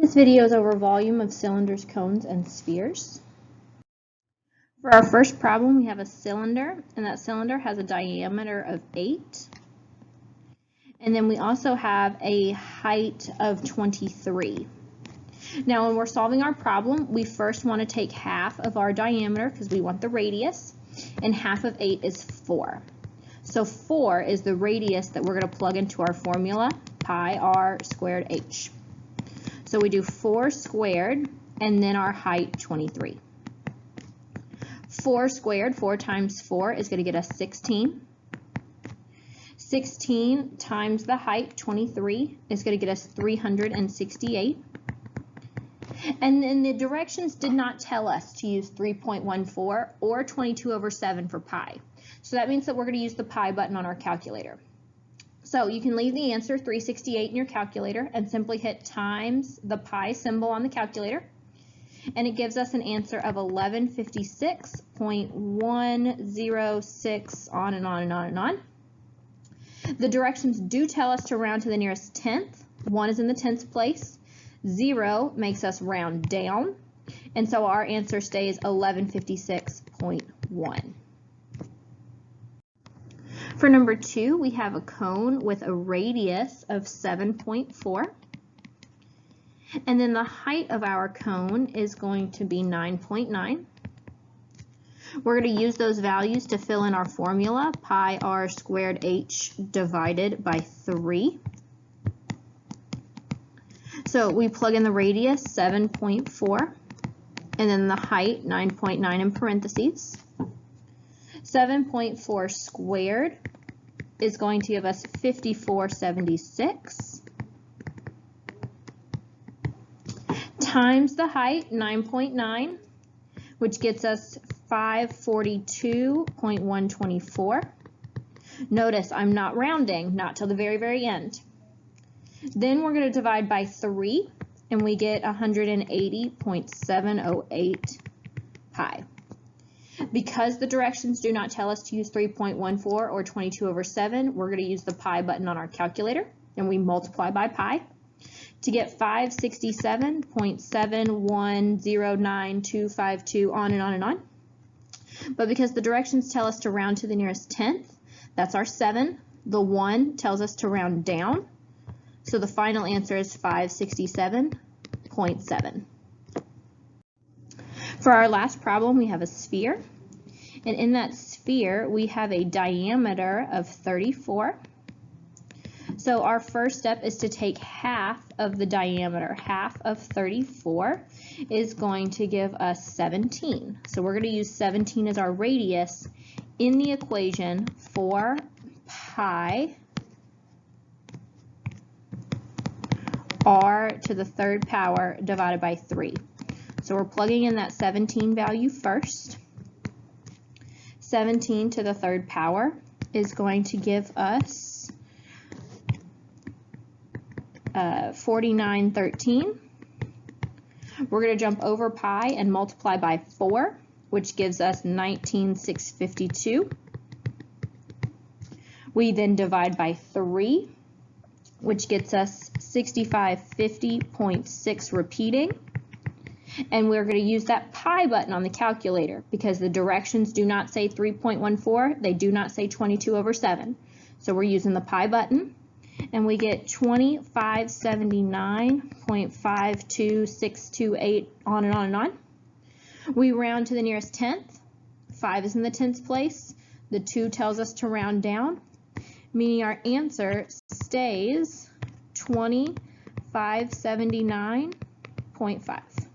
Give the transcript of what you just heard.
This video is over volume of cylinders, cones, and spheres. For our first problem, we have a cylinder, and that cylinder has a diameter of 8. And then we also have a height of 23. Now, when we're solving our problem, we first want to take half of our diameter because we want the radius, and half of 8 is 4. So 4 is the radius that we're going to plug into our formula, pi r squared h. So we do 4 squared, and then our height, 23. 4 squared, 4 times 4 is going to get us 16. 16 times the height, 23, is going to get us 368. And then the directions did not tell us to use 3.14 or 22 over 7 for pi. So that means that we're going to use the pi button on our calculator. So you can leave the answer 368 in your calculator and simply hit times the pi symbol on the calculator. And it gives us an answer of 1156.106, on and on and on and on. The directions do tell us to round to the nearest tenth. 1 is in the tenths place. 0 makes us round down. And so our answer stays 1156.1. For number 2, we have a cone with a radius of 7.4. And then the height of our cone is going to be 9.9. We're going to use those values to fill in our formula, pi r squared h divided by 3. So we plug in the radius, 7.4, and then the height, 9.9 in parentheses. 7.4 squared is going to give us 5476 times the height, 9.9, which gets us 542.124. Notice I'm not rounding, not till the very, very end. Then we're going to divide by 3, and we get 180.708 pi. Because the directions do not tell us to use 3.14 or 22 over 7, we're going to use the pi button on our calculator, and we multiply by pi to get 567.7109252, on and on and on. But because the directions tell us to round to the nearest tenth, that's our 7. The 1 tells us to round down. So the final answer is 567.7. For our last problem, we have a sphere. And in that sphere, we have a diameter of 34. So our first step is to take half of the diameter. Half of 34 is going to give us 17. So we're going to use 17 as our radius in the equation for pi r to the third power divided by 3. So we're plugging in that 17 value first. 17 to the third power is going to give us 4913. We're going to jump over pi and multiply by 4, which gives us 19652. We then divide by 3, which gets us 6550.6 repeating. And we're going to use that pi button on the calculator because the directions do not say 3.14, they do not say 22 over 7. So we're using the pi button, and we get 2579.52628, on and on and on. We round to the nearest tenth. 5 is in the tenths place. The 2 tells us to round down, meaning our answer stays 2579.5.